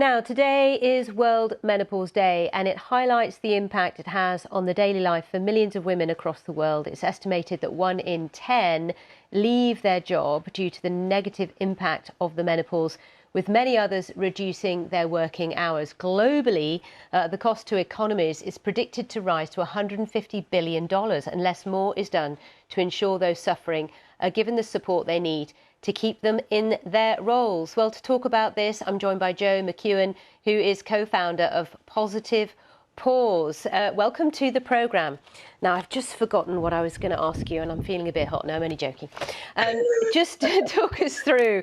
Now, today is World Menopause Day, and it highlights the impact it has on the daily life for millions of women across the world. It's estimated that 1 in 10 leave their job due to the negative impact of the menopause, with many others reducing their working hours. Globally, the cost to economies is predicted to rise to $150 billion unless more is done to ensure those suffering are given the support they need to keep them in their roles. Well, to talk about this, I'm joined by Joe McEwan, who is co-founder of PositivePause. Welcome to the programme. Now, I've just forgotten what I was going to ask you, and I'm feeling a bit hot. No, I'm only joking. Just talk us through.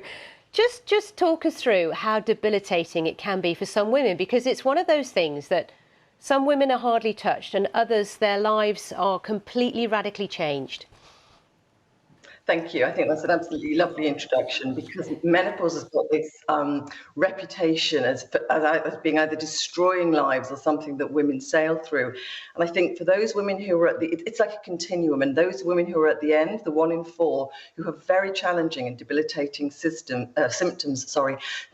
Just talk us through how debilitating it can be for some women, because it's one of those things that some women are hardly touched and others, their lives are completely radically changed. Thank you. I think that's an absolutely lovely introduction, because menopause has got this reputation as being either destroying lives or something that women sail through. And I think for those women who are it's like a continuum, and those women who are at the end, the 1 in 4, who have very challenging and debilitating symptoms,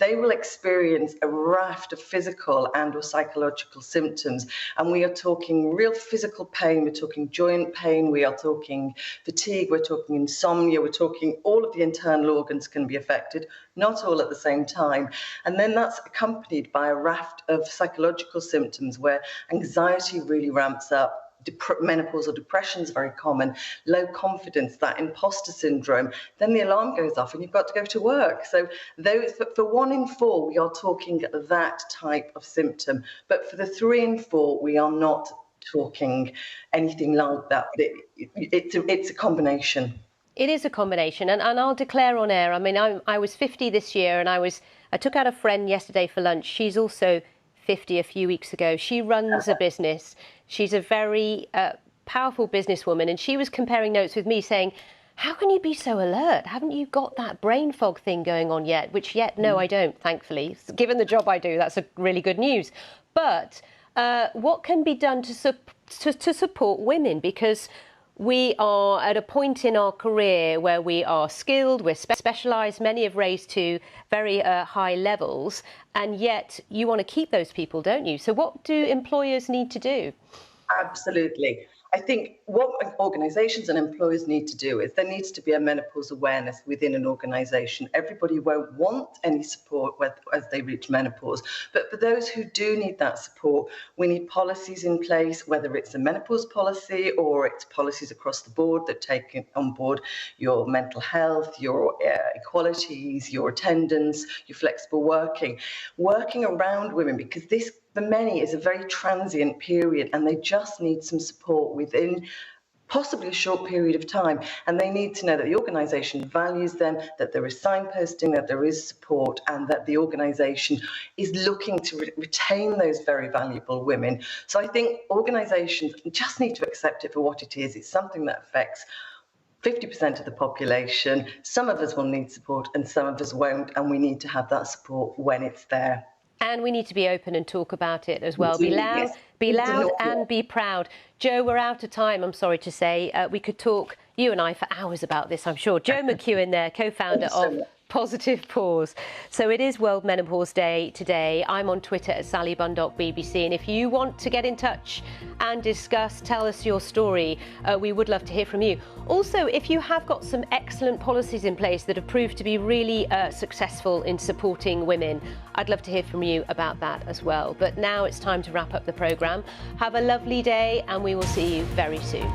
they will experience a raft of physical and or psychological symptoms. And we are talking real physical pain, we're talking joint pain, we are talking fatigue, we're talking insomnia, we're talking all of the internal organs can be affected, not all at the same time. And then that's accompanied by a raft of psychological symptoms where anxiety really ramps up, menopausal depression is very common, low confidence, that imposter syndrome, then the alarm goes off and you've got to go to work. So for 1 in 4, we are talking that type of symptom. But for the 3 in 4, we are not talking anything like that. It's a combination. It is a combination, and I'll declare on air. I mean, I was 50 this year, and I took out a friend yesterday for lunch. She's also 50 a few weeks ago. She runs a business. She's a very powerful businesswoman, and she was comparing notes with me, saying, "How can you be so alert? Haven't you got that brain fog thing going on yet?" Which no, I don't, thankfully. Given the job I do, that's a really good news. But what can be done to support women? Because we are at a point in our career where we are skilled, we're specialised, many have raised to very high levels, and yet you want to keep those people, don't you? So what do employers need to do? Absolutely. I think what organisations and employers need to do is there needs to be a menopause awareness within an organisation. Everybody won't want any support as they reach menopause, but for those who do need that support, we need policies in place, whether it's a menopause policy or it's policies across the board that take on board your mental health, your equalities, your attendance, your flexible working around women, because this for many is a very transient period and they just need some support within possibly a short period of time. And they need to know that the organisation values them, that there is signposting, that there is support, and that the organisation is looking to retain those very valuable women. So I think organisations just need to accept it for what it is. It's something that affects 50% of the population. Some of us will need support and some of us won't, and we need to have that support when it's there. And we need to be open and talk about it as well. Be loud and be proud. Joe, we're out of time, I'm sorry to say. We could talk, you and I, for hours about this, I'm sure. Joe McEwan there, co-founder of PositivePause. So it is World Menopause Day today. I'm on Twitter at SallyBundock BBC. And if you want to get in touch and discuss, tell us your story, we would love to hear from you. Also, if you have got some excellent policies in place that have proved to be really successful in supporting women, I'd love to hear from you about that as well. But now it's time to wrap up the programme. Have a lovely day, and we will see you very soon.